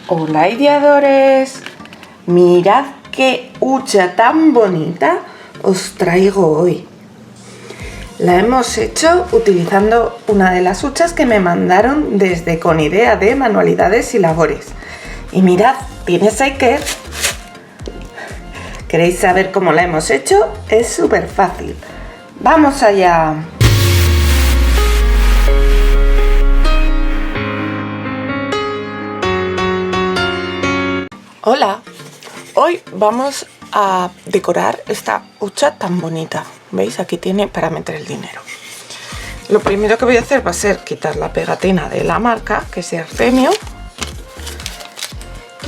Hola ideadores, mirad qué hucha tan bonita os traigo hoy. La hemos hecho utilizando una de las huchas que me mandaron desde Con Idea de Manualidades y Labores. Y mirad, tiene shaker. ¿Queréis saber cómo la hemos hecho? Es súper fácil. ¡Vamos allá! Hola, hoy vamos a decorar esta hucha tan bonita. ¿Veis? Aquí tiene para meter el dinero. Lo primero que voy a hacer va a ser quitar la pegatina de la marca, que es de Artemio.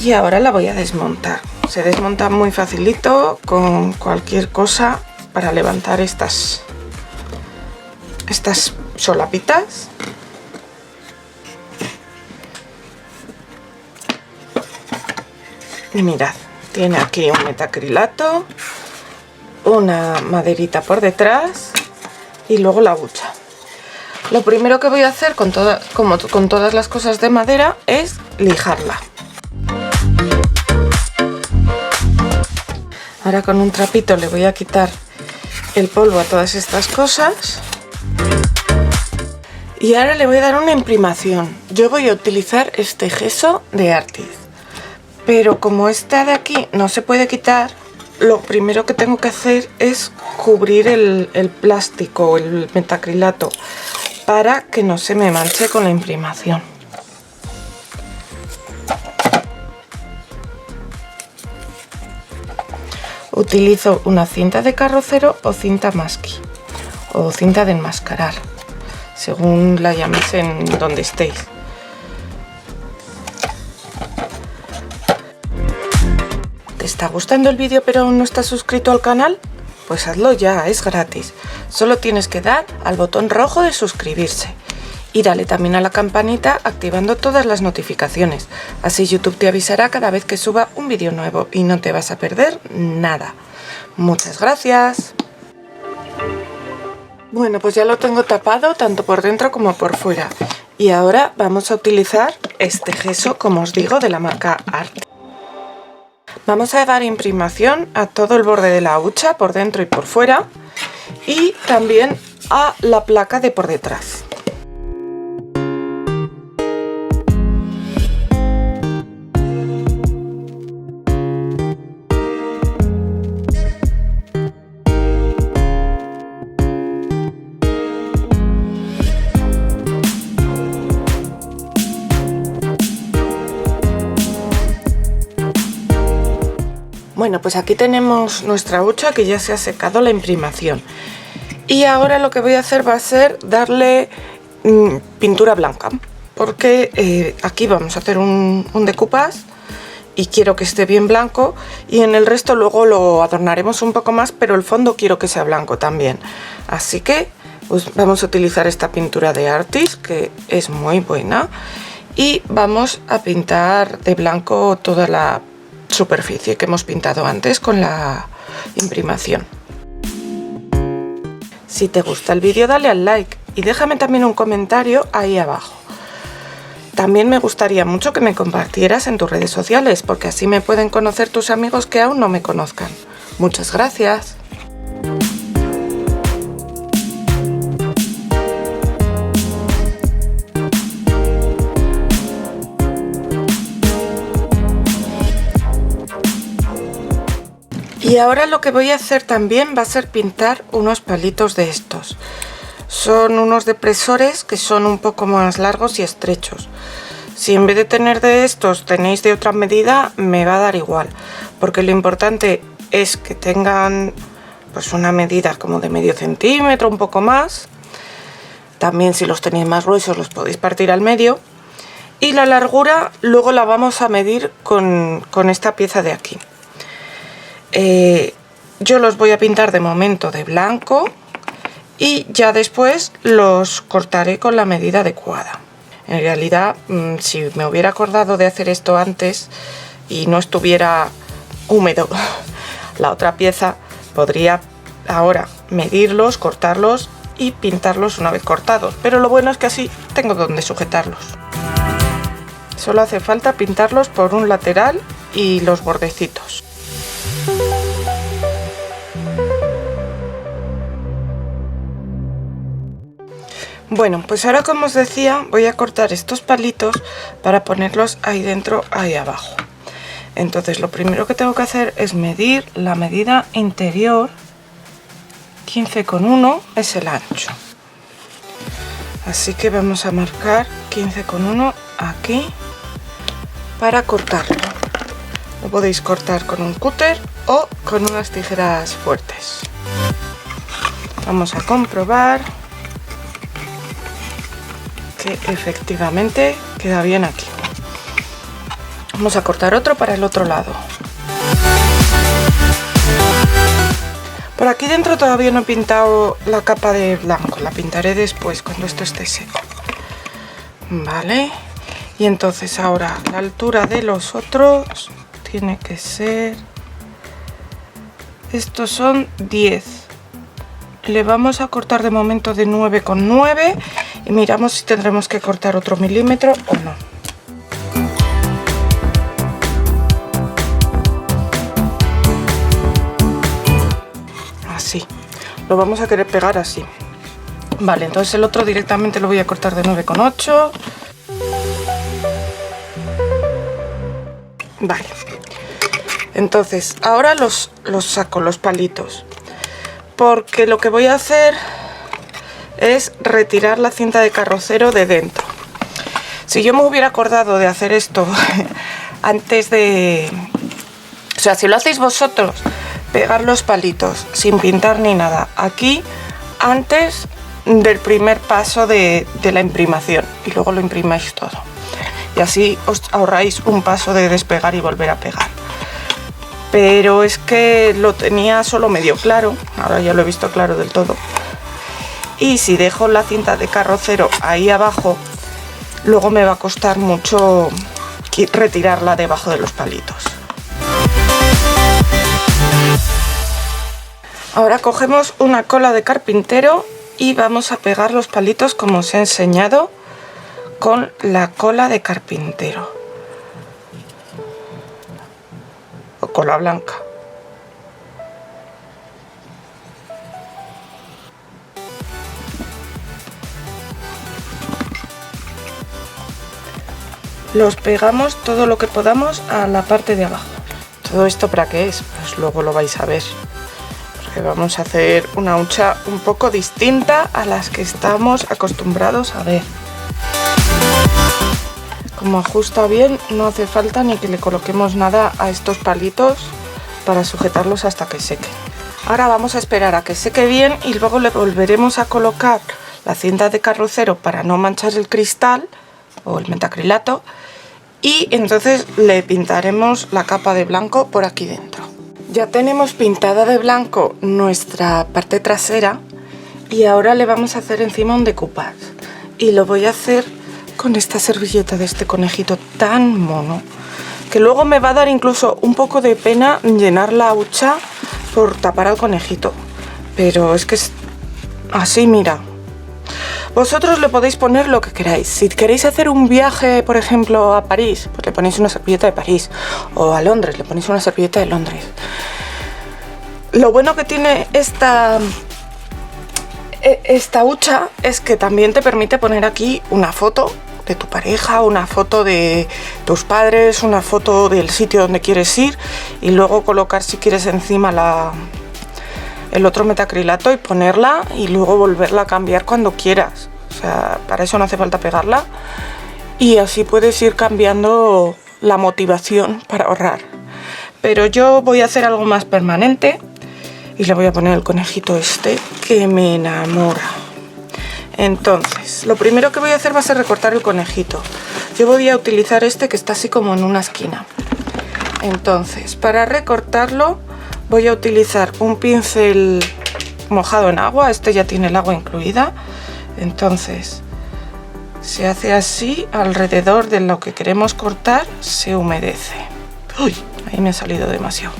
Y ahora la voy a desmontar. Se desmonta muy facilito con cualquier cosa para levantar estas solapitas. Y mirad, tiene aquí un metacrilato, una maderita por detrás y luego la hucha. Lo primero que voy a hacer como con todas las cosas de madera es lijarla. Ahora con un trapito le voy a quitar el polvo a todas estas cosas. Y ahora le voy a dar una imprimación. Yo voy a utilizar este gesso de Artis. Pero como esta de aquí no se puede quitar, lo primero que tengo que hacer es cubrir el plástico, el metacrilato, para que no se me manche con la imprimación. Utilizo una cinta de carrocero o cinta masking o cinta de enmascarar, según la llaméis en donde estéis. ¿Te está gustando el vídeo pero aún no estás suscrito al canal? Pues hazlo ya, es gratis. Solo tienes que dar al botón rojo de suscribirse. Y dale también a la campanita activando todas las notificaciones. Así YouTube te avisará cada vez que suba un vídeo nuevo y no te vas a perder nada. Muchas gracias. Bueno, pues ya lo tengo tapado tanto por dentro como por fuera. Y ahora vamos a utilizar este gesso, como os digo, de la marca Art. Vamos a dar imprimación a todo el borde de la hucha, por dentro y por fuera, y también a la placa de por detrás. Bueno, pues aquí tenemos nuestra hucha que ya se ha secado la imprimación. Y ahora lo que voy a hacer va a ser darle pintura blanca. Porque aquí vamos a hacer un decoupage y quiero que esté bien blanco. Y en el resto luego lo adornaremos un poco más, pero el fondo quiero que sea blanco también. Así que pues vamos a utilizar esta pintura de Artis, que es muy buena. Y vamos a pintar de blanco toda la superficie que hemos pintado antes con la imprimación. Si te gusta el vídeo, dale al like y déjame también un comentario ahí abajo. También me gustaría mucho que me compartieras en tus redes sociales, porque así me pueden conocer tus amigos que aún no me conozcan. Muchas gracias. Y ahora lo que voy a hacer también va a ser pintar unos palitos de estos. Son unos depresores que son un poco más largos y estrechos. Si en vez de tener de estos tenéis de otra medida, me va a dar igual. Porque lo importante es que tengan pues una medida como de medio centímetro, un poco más. También si los tenéis más gruesos los podéis partir al medio. Y la largura luego la vamos a medir con esta pieza de aquí. Yo los voy a pintar de momento de blanco y ya después los cortaré con la medida adecuada. En realidad, si me hubiera acordado de hacer esto antes y no estuviera húmedo la otra pieza, podría ahora medirlos, cortarlos y pintarlos una vez cortados, pero lo bueno es que así tengo donde sujetarlos. Solo hace falta pintarlos por un lateral y los bordecitos. Bueno, pues ahora, como os decía, voy a cortar estos palitos para ponerlos ahí dentro, ahí abajo. Entonces lo primero que tengo que hacer es medir la medida interior. 15,1 es el ancho. Así que vamos a marcar 15,1 aquí para cortarlo. Lo podéis cortar con un cúter o con unas tijeras fuertes. Vamos a comprobar que efectivamente queda bien aquí. Vamos a cortar otro para el otro lado. Por aquí dentro todavía no he pintado la capa de blanco, la pintaré después cuando esto esté seco. Vale, y entonces ahora la altura de los otros tiene que ser... Estos son 10. Le vamos a cortar de momento de 9,9 y miramos si tendremos que cortar otro milímetro o no. Así, lo vamos a querer pegar así. Vale, entonces el otro directamente lo voy a cortar de 9,8. Vale, entonces ahora los saco, los palitos, porque lo que voy a hacer es retirar la cinta de carrocero de dentro. Si yo me hubiera acordado de hacer esto antes de... O sea, si lo hacéis vosotros, pegar los palitos sin pintar ni nada aquí antes del primer paso de la imprimación y luego lo imprimáis todo. Y así os ahorráis un paso de despegar y volver a pegar. Pero es que lo tenía solo medio claro, ahora ya lo he visto claro del todo. Y si dejo la cinta de carrocero ahí abajo, luego me va a costar mucho retirarla debajo de los palitos. Ahora cogemos una cola de carpintero y vamos a pegar los palitos como os he enseñado con la cola de carpintero o cola blanca. Los pegamos todo lo que podamos a la parte de abajo. ¿Todo esto para qué es? Pues luego lo vais a ver. Porque vamos a hacer una hucha un poco distinta a las que estamos acostumbrados a ver. Como ajusta bien, no hace falta ni que le coloquemos nada a estos palitos para sujetarlos hasta que sequen. Ahora vamos a esperar a que seque bien y luego le volveremos a colocar la cinta de carrocero para no manchar el cristal o el metacrilato, y entonces le pintaremos la capa de blanco por aquí dentro. Ya tenemos pintada de blanco nuestra parte trasera y ahora le vamos a hacer encima un decoupage, y lo voy a hacer con esta servilleta de este conejito tan mono que luego me va a dar incluso un poco de pena llenar la hucha por tapar al conejito, pero es que es así, mira. Vosotros le podéis poner lo que queráis. Si queréis hacer un viaje, por ejemplo, a París, pues le ponéis una servilleta de París, o a Londres, le ponéis una servilleta de Londres. Lo bueno que tiene esta hucha es que también te permite poner aquí una foto de tu pareja, una foto de tus padres, una foto del sitio donde quieres ir, y luego colocar, si quieres, encima el otro metacrilato y ponerla y luego volverla a cambiar cuando quieras. O sea, para eso no hace falta pegarla, y así puedes ir cambiando la motivación para ahorrar. Pero yo voy a hacer algo más permanente y le voy a poner el conejito este que me enamora. Entonces, lo primero que voy a hacer va a ser recortar el conejito. Yo voy a utilizar este que está así como en una esquina. Entonces, para recortarlo voy a utilizar un pincel mojado en agua. Este ya tiene el agua incluida. Entonces, se hace así alrededor de lo que queremos cortar, se humedece. Uy, ahí me ha salido demasiado.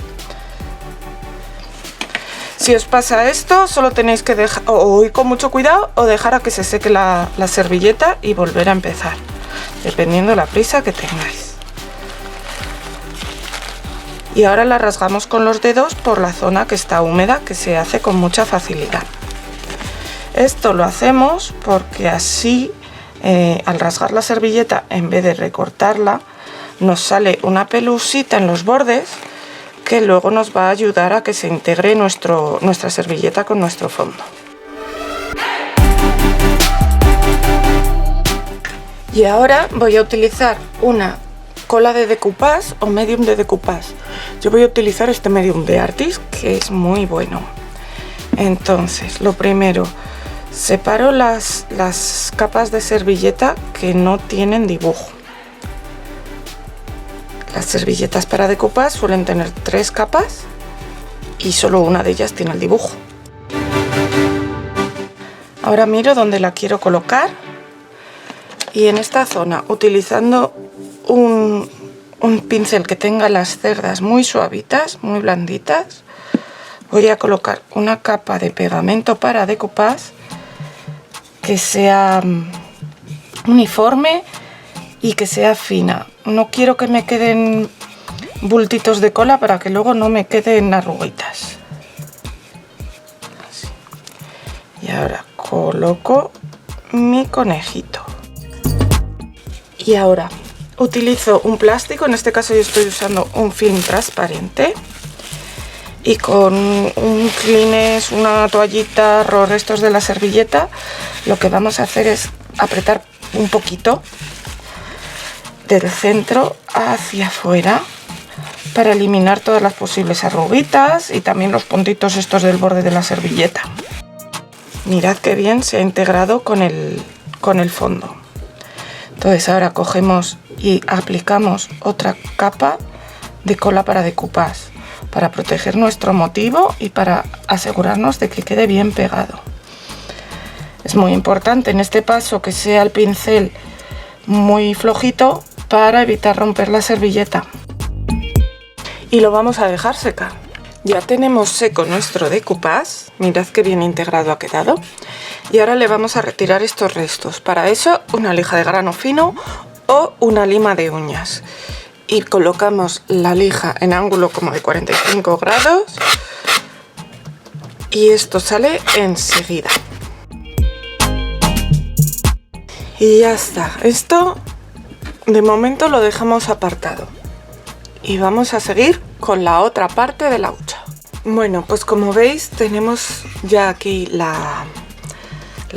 Si os pasa esto, solo tenéis que dejar o ir con mucho cuidado o dejar a que se seque la servilleta y volver a empezar. dependiendo de la prisa que tengáis. Y ahora la rasgamos con los dedos por la zona que está húmeda, que se hace con mucha facilidad. Esto lo hacemos porque así al rasgar la servilleta, en vez de recortarla, nos sale una pelusita en los bordes que luego nos va a ayudar a que se integre nuestra servilleta con nuestro fondo. Y ahora voy a utilizar una cola de decoupage o medium de decoupage. Yo voy a utilizar este medium de Artis, que es muy bueno. Entonces, lo primero, separo las capas de servilleta que no tienen dibujo. Las servilletas para decoupage suelen tener 3 capas y solo una de ellas tiene el dibujo. Ahora miro dónde la quiero colocar y en esta zona, utilizando un pincel que tenga las cerdas muy suavitas, muy blanditas, voy a colocar una capa de pegamento para decoupage que sea uniforme y que sea fina. No quiero que me queden bultitos de cola para que luego no me queden arruguitas. Así. Y ahora coloco mi conejito. Y ahora utilizo un plástico, en este caso yo estoy usando un film transparente. Y con un Kleenex, una toallita, los restos de la servilleta, lo que vamos a hacer es apretar un poquito del centro hacia afuera para eliminar todas las posibles arruguitas y también los puntitos estos del borde de la servilleta. Mirad qué bien se ha integrado con el fondo. Entonces ahora cogemos y aplicamos otra capa de cola para decoupage, para proteger nuestro motivo y para asegurarnos de que quede bien pegado. Es muy importante en este paso que sea el pincel muy flojito para evitar romper la servilleta. Y lo vamos a dejar secar. Ya tenemos seco nuestro decoupage, mirad qué bien integrado ha quedado. Y ahora le vamos a retirar estos restos. Para eso, una lija de grano fino o una lima de uñas. Y colocamos la lija en ángulo como de 45 grados y esto sale enseguida. Y ya está, esto de momento lo dejamos apartado y vamos a seguir con la otra parte de la hucha. Bueno, pues como veis tenemos ya aquí la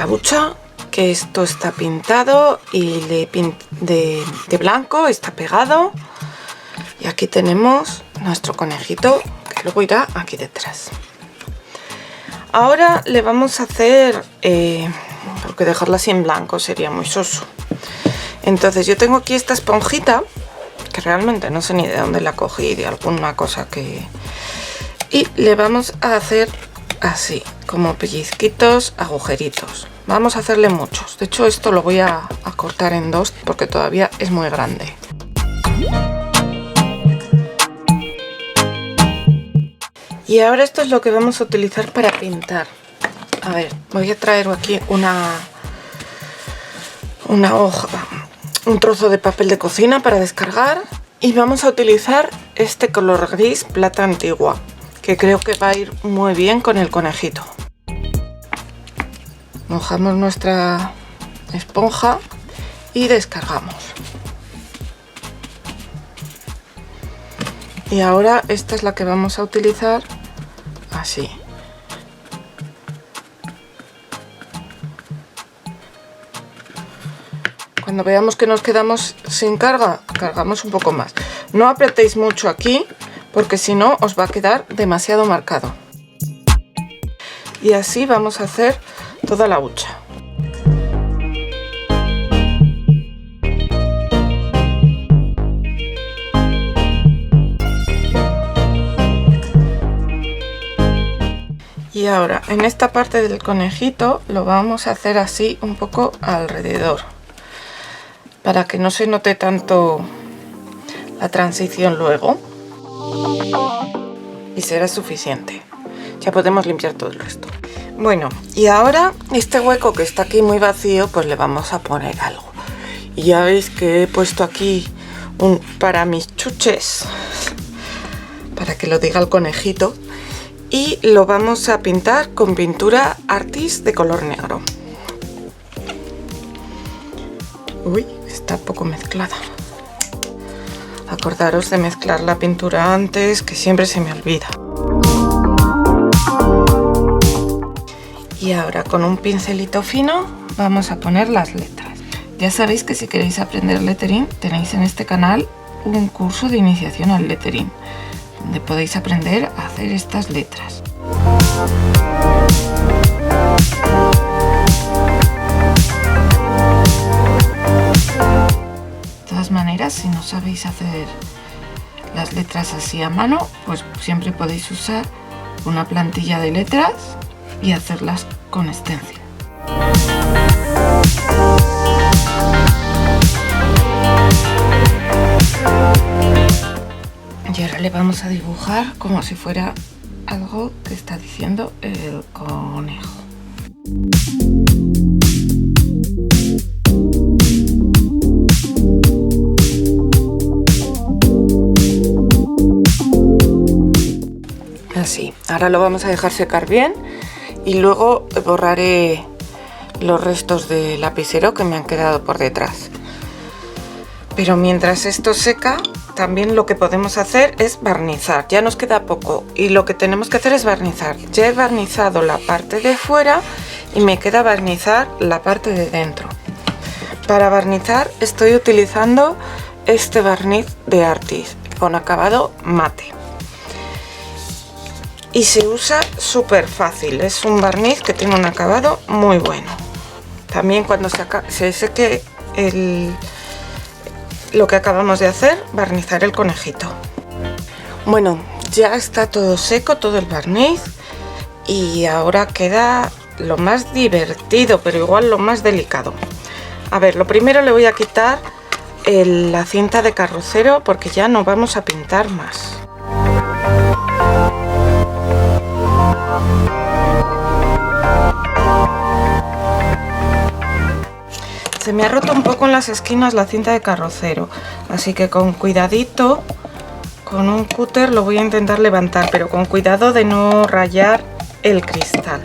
hucha, que esto está pintado y de blanco, está pegado. Y aquí tenemos nuestro conejito, que luego irá aquí detrás. Ahora le vamos a hacer, porque dejarla así en blanco sería muy soso. Entonces yo tengo aquí esta esponjita, que realmente no sé ni de dónde la cogí, de alguna cosa que... Y le vamos a hacer así, como pellizquitos, agujeritos. Vamos a hacerle muchos. De hecho esto lo voy a cortar en 2 porque todavía es muy grande. Y ahora esto es lo que vamos a utilizar para pintar. A ver, voy a traer aquí una hoja, un trozo de papel de cocina para descargar. Y vamos a utilizar este color gris plata antigua, que creo que va a ir muy bien con el conejito. Mojamos nuestra esponja y descargamos. Y ahora esta es la que vamos a utilizar así. Cuando veamos que nos quedamos sin carga, cargamos un poco más. No apretéis mucho aquí porque si no os va a quedar demasiado marcado. Y así vamos a hacer toda la hucha. Y ahora en esta parte del conejito lo vamos a hacer así un poco alrededor, para que no se note tanto la transición luego, y será suficiente. Ya podemos limpiar todo el resto. Bueno, y ahora este hueco que está aquí muy vacío, pues le vamos a poner algo. Y ya veis que he puesto aquí un para mis chuches, para que lo diga el conejito. Y lo vamos a pintar con pintura Artis de color negro. Uy, está poco mezclada. Acordaros de mezclar la pintura antes, que siempre se me olvida. Y ahora con un pincelito fino vamos a poner las letras. Ya sabéis que si queréis aprender lettering tenéis en este canal un curso de iniciación al lettering, donde podéis aprender a hacer estas letras. De todas maneras, si no sabéis hacer las letras así a mano, pues siempre podéis usar una plantilla de letras y hacerlas con stencil. Y ahora le vamos a dibujar como si fuera algo que está diciendo el conejo. Así, ahora lo vamos a dejar secar bien y luego borraré los restos de lapicero que me han quedado por detrás. Pero mientras esto seca, también lo que podemos hacer es barnizar. Ya nos queda poco y lo que tenemos que hacer es barnizar. Ya he barnizado la parte de fuera y me queda barnizar la parte de dentro. Para barnizar estoy utilizando este barniz de Artis con acabado mate. Y se usa súper fácil, es un barniz que tiene un acabado muy bueno. También cuando se seque lo que acabamos de hacer, barnizar el conejito. Bueno, ya está todo seco, todo el barniz, y ahora queda lo más divertido, pero igual lo más delicado. A ver, lo primero le voy a quitar la cinta de carrocero porque ya no vamos a pintar más. Se me ha roto un poco en las esquinas la cinta de carrocero, así que con cuidadito, con un cúter lo voy a intentar levantar, pero con cuidado de no rayar el cristal.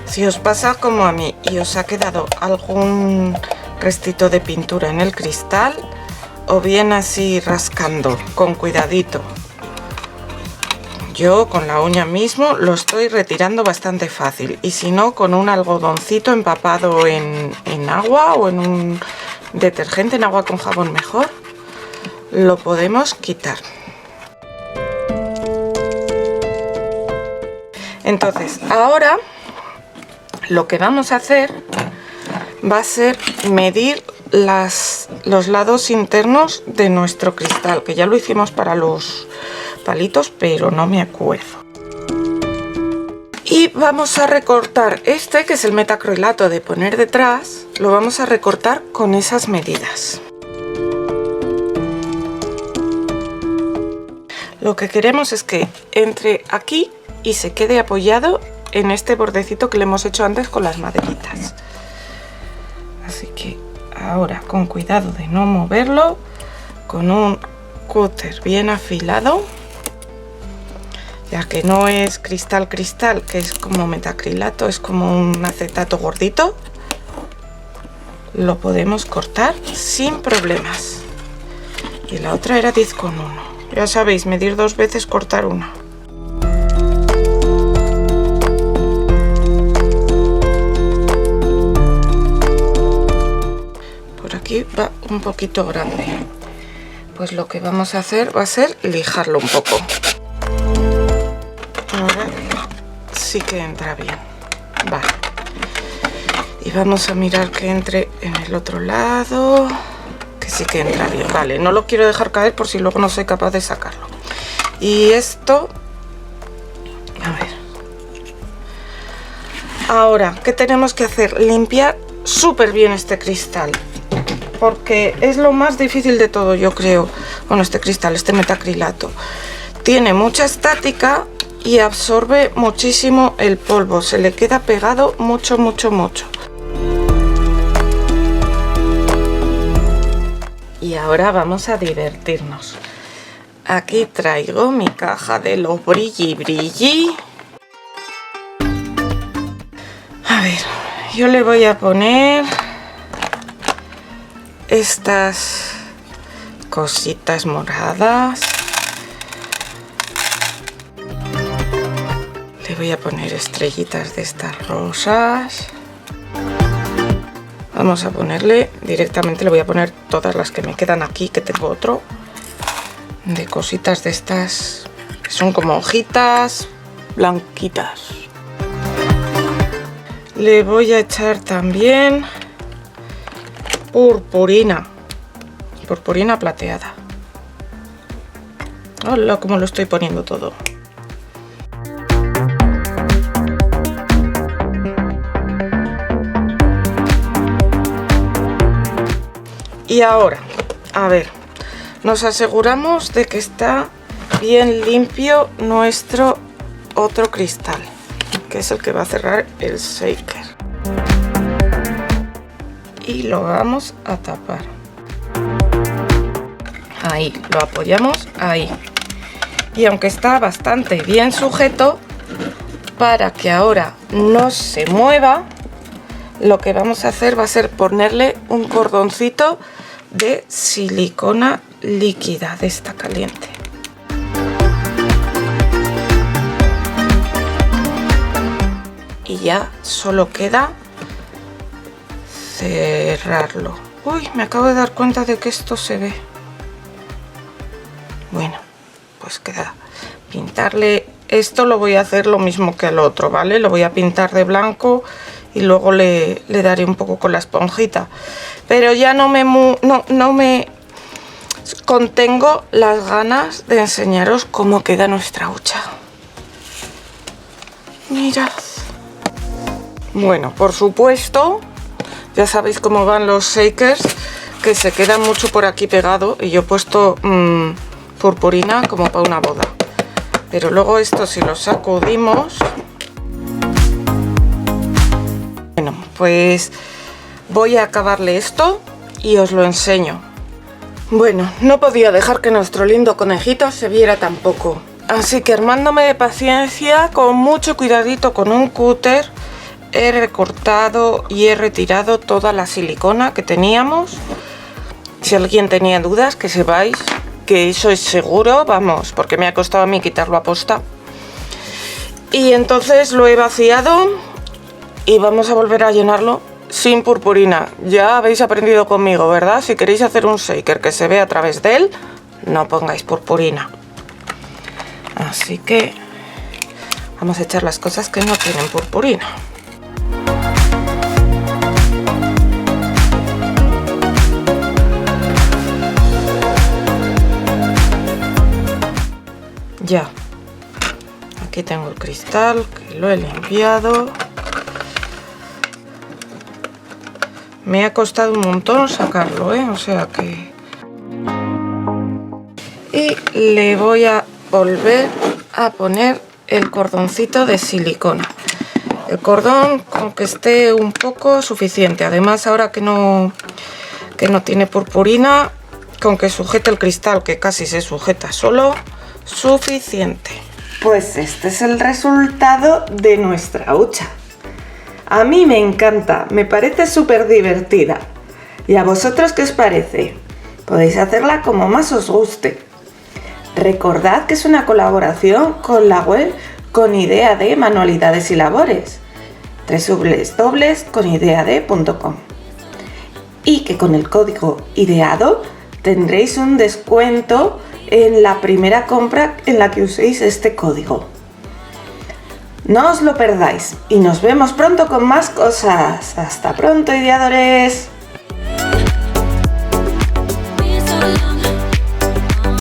Si os pasa como a mí y os ha quedado algún restito de pintura en el cristal, o bien así rascando con cuidadito, yo con la uña mismo lo estoy retirando bastante fácil, y si no, con un algodoncito empapado en agua o en un detergente, en agua con jabón mejor, lo podemos quitar. Entonces ahora lo que vamos a hacer va a ser medir los lados internos de nuestro cristal, que ya lo hicimos para los palitos, pero no me acuerdo. Y vamos a recortar este, que es el metacrilato de poner detrás, lo vamos a recortar con esas medidas. Lo que queremos es que entre aquí y se quede apoyado en este bordecito que le hemos hecho antes con las maderitas. Así que ahora, con cuidado de no moverlo, con un cúter bien afilado, ya que no es cristal, que es como metacrilato, es como un acetato gordito, lo podemos cortar sin problemas. Y la otra era 10,1. Ya sabéis, medir 2 veces, cortar una. Va un poquito grande, pues lo que vamos a hacer va a ser lijarlo un poco. Ahora sí que entra bien, vale, y vamos a mirar que entre en el otro lado, que sí que entra bien, vale, no lo quiero dejar caer por si luego no soy capaz de sacarlo. Y esto, a ver, ahora, ¿qué tenemos que hacer? Limpiar súper bien este cristal. porque es lo más difícil de todo, yo creo, con este cristal, este metacrilato. Tiene mucha estática y absorbe muchísimo el polvo, se le queda pegado mucho. Y ahora vamos a divertirnos. Aquí traigo mi caja de los brilli. A ver, yo le voy a poner estas cositas moradas. Le voy a poner estrellitas de estas rosas. Vamos a ponerle directamente, le voy a poner todas las que me quedan aquí, que tengo otro de cositas de estas que son como hojitas blanquitas. Le voy a echar también purpurina plateada. Hola, cómo lo estoy poniendo todo. Y ahora, a ver, nos aseguramos de que está bien limpio nuestro otro cristal, que es el que va a cerrar el shaker. Y lo vamos a tapar. Ahí, lo apoyamos ahí. Y aunque está bastante bien sujeto, para que ahora no se mueva, lo que vamos a hacer va a ser ponerle un cordoncito de silicona líquida de esta caliente. Y ya solo queda cerrarlo. Uy, me acabo de dar cuenta de que esto se ve. Bueno, pues queda pintarle. Esto lo voy a hacer lo mismo que el otro, ¿vale? Lo voy a pintar de blanco y luego le daré un poco con la esponjita. Pero ya no me contengo las ganas de enseñaros cómo queda nuestra hucha. Mirad. Bueno, por supuesto, ya sabéis cómo van los shakers, que se queda mucho por aquí pegado, y yo he puesto purpurina como para una boda. Pero luego esto, si lo sacudimos... Bueno, pues voy a acabarle esto y os lo enseño. Bueno, no podía dejar que nuestro lindo conejito se viera tampoco. Así que, armándome de paciencia, con mucho cuidadito con un cúter, he recortado y he retirado toda la silicona que teníamos. Si alguien tenía dudas, que sepáis que eso es seguro, vamos, porque me ha costado a mí quitarlo a posta. Y entonces lo he vaciado y vamos a volver a llenarlo sin purpurina. Ya habéis aprendido conmigo, ¿verdad? Si queréis hacer un shaker que se vea a través de él, no pongáis purpurina. Así que vamos a echar las cosas que no tienen purpurina. Ya, aquí tengo el cristal, que lo he limpiado. Me ha costado un montón sacarlo, o sea que... Y le voy a volver a poner el cordoncito de silicona. El cordón con que esté un poco suficiente. Además, ahora que no tiene purpurina, con que sujete el cristal, que casi se sujeta solo, suficiente. Pues este es el resultado de nuestra hucha. A mí me encanta, me parece súper divertida. ¿Y a vosotros qué os parece? Podéis hacerla como más os guste. Recordad que es una colaboración con la web Con Idea de Manualidades y Labores, www.conideade.com, y que con el código IDEADO tendréis un descuento en la primera compra en la que uséis este código. No os lo perdáis y nos vemos pronto con más cosas. ¡Hasta pronto, ideadores!